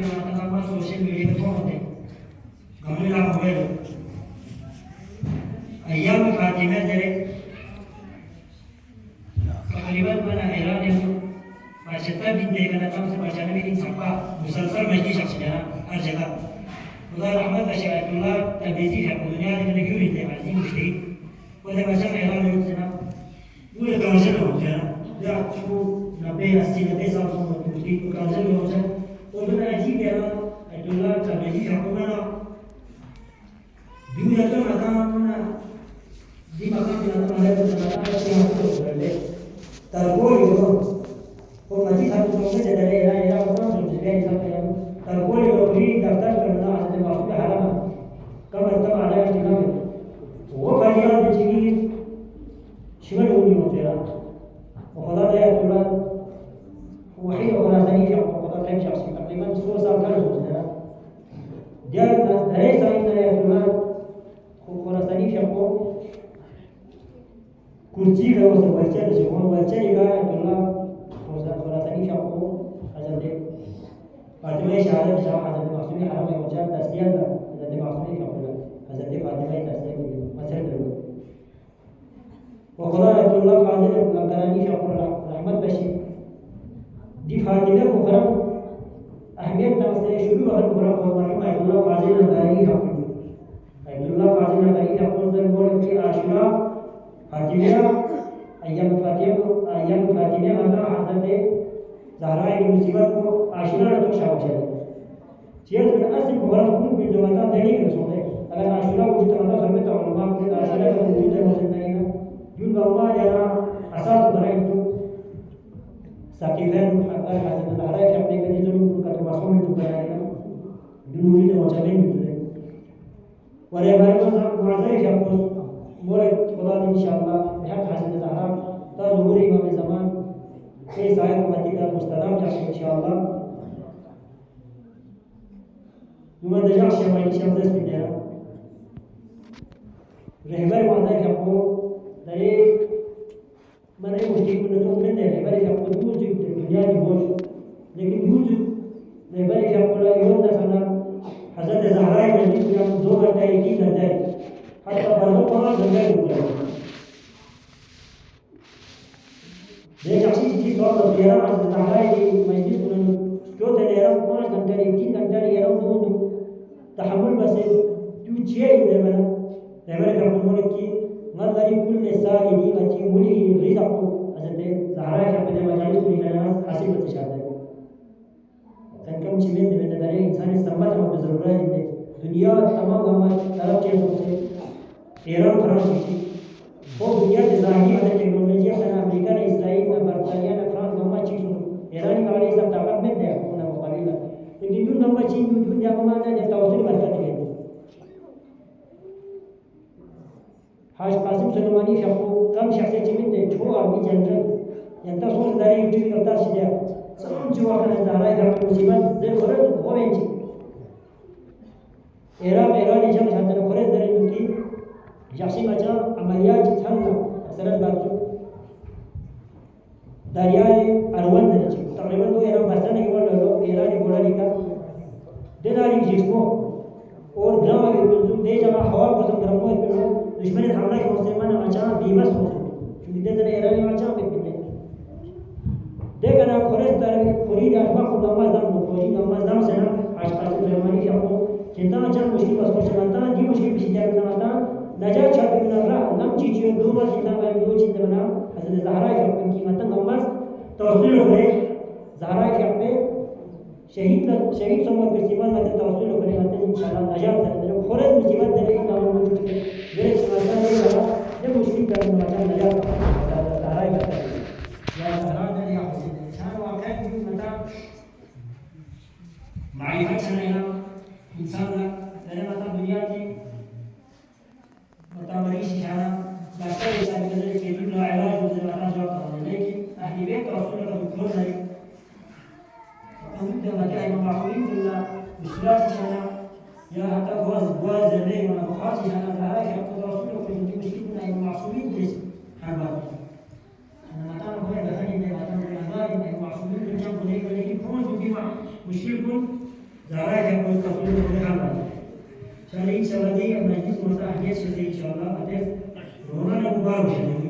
के मतलब social media पे होते गमले लाभ हुए अय्याम फातिमा जरे तकरीबन बना ऐलान है माशता दिन देखना था उसे बचाने में इन सबका मुसलसल मजदी शख्स है हर जगह खुदा रहमत अशअल्लाह तबीजी है दुनिया में लगी हुई है ऐसी मुश्किल वले बचा ऐलान है उसने पूरे कांसे में होते हैं या आपको 90 साल से मुश्किल कांसे में होते हैं तो बड़ा अजीब है अल्लाह तबीजी है को ना दुनिया तो ना di makan di dalam ada beberapa yang harus berada. Tergolong itu, kalau nanti satu tahun dari era orang sudah sampai yang tergolong beri daftar kerana ada masuk halaman. Kalau kita ada yang tinggal, वो career di sini शिमल होनी होते हैं। وقضاء لا يقول وحيد ولا ثاني وقضاء لا يشخص تقريبا 100 سال كان هذا. dia dari saya لا يقول ولا ثاني يقول kursi kalau sebaca di semua baca juga adalah perasaan syakku azalnya. Fatimah syahadat syah azalnya maksudnya haram yang ucap tasdian tak azalnya maksudnya syakku azalnya Fatimah tasdian begitu macam itu. Wakala Abdullah Fadil Al-Qarani syakku rahmat bashir di Fatimah bukan ahmiyat tafsir syukur bahkan bukan warahmah Abdullah Fadil Al-Qarani syakku Abdullah Fadil Al-Qarani syakku dan boleh di Ashura Fatimah ayam Fatimah antara Hazrat Zahra की मुसीबत को आशिरा तो शाबाश है चीज़ में असली बुरा खून भी जो आता देने की रसूल है अगर आशिरा को जितना आता सब में तो उलमा के आशिरा का वजूद है मुझे नहीं ना जुन बाबा जाना असास बनाए तो साकिबन अगर हज़रत ज़हरा के अपने के जो उनका तो मासूम जो बनाए ना दुनिया में मौजूद है और ये बारे में मुआज़े के आपको मोरे खुदा इंशाअल्लाह बेहद हज़रत ज़हरा ता ज़हूर इमाम ज़मान के साहिब मदी का मुस्तदाम जाके इंशाअल्लाह नुमा दजा शमाई शब्द से दिया रहबर वादा के आपको दरे मने मुश्किल में तो में रहबर के आपको दूर से दुनिया की होश लेकिन दूर रहबर के आपको यूं ना सना हज़रत ज़हरा के मस्जिद में 2 घंटे 1 घंटे हत्ता बर्दो पाना घंटे रुक देख अच्छी चीज़ तो तेरा आज ज़हरा की मस्जिद में जो तेरे 5 घंटे 3 घंटे ये दो तहम्मुल बस तू चेयर दे मैंने रहबर का बोले कि मदरी कुल सारी दी अच्छी मुली रिज़ आपको हज़रत ज़हरा के अपने मजालिस में लेना हासिल करते शायद है कम चीज़ें में नज़र इंसान संबंध में ज़रूरत है दुनिया तमाम हमारे तरफ चीज़ों से ईरान फ्रांस की वो दुनिया की ज़ाहिरी अदर टेक्नोलॉजी है ना अमेरिका ने इसराइल ने बर्तानिया ने फ्रांस नम्मा चीज़ों ईरानी वाले सब ताकत में दे अपना मुकाबला लेकिन जो नम्मा चीज़ जो दुनिया को मानना है तवज्जुह बरकत है हाश कासिम सुलेमानी शख्स कम शख्स चीज़ में छो आर्मी जनरल यंता सोच दारी यूट्यूब करता सीधा सब जो आकर ज़हरा का मुसीबत दे खरज हो बेंची ईरान जंग छात्र खरज दे उनकी जैसे बचा अमलियात छंगा असरत बाजू दरियाए अरवन दे तकरीबन तो ईरान बसता नहीं बोल लो ईरानी बोला लिखा देदारी जिस्मो और ग्राम में कुछ दे जगह हवा को सब ग्रामों में पेलो दुश्मन ने हमला किया मुसलमान अचानक बेबस हो गए क्योंकि दे तेरे ईरानी अचानक पे देखा ना खरज दर पूरी अरबा को नमाज दम से ना आसपास के जमाने के आपको चिंता अचानक मुश्किल बस को चलाता जी मुश्किल भी चिंता करता नजर छाप बिना रहा नम चीज़ दो बार चिंता में दो चिंता बना हज़रत ज़हरा के अपने की मतन नमाज तवस्सुल होए ज़हरा के अपने शहीद समूह के सीमा में तवस्सुल होने मतन इंशाअल्लाह नजात है खरज मुसीबत दे के काम में कुछ मेरे समझता नहीं रहा जब मुश्किल करने वाला नजात ज़हरा के या ज़हरा ने या हुसैन इंसान वाक़ई की मता मारिफत से ना इंसान तेरे मता दुनिया की متعمرين شهادة لا شيء لا كذلك يدل على علاج ما نجوا لكن أهل بيت رسول الله دكتور زي أنت ما كان معصومين ولا مشكلات شهادة يا حتى جواز زي ما بخاطر شهادة لا هيك رسول الله في مشكلتنا إنه معصومين ليش حباب أنا ما تعرف هذا خلي ما تعرف الأخبار إنه معصومين من جنب ليك لكن هم تبي مع مشكلكم زراعة يكون تفصيل محمد شريك سبدي مجلس مرتاح جيش إن شاء الله أتف رونا نبغى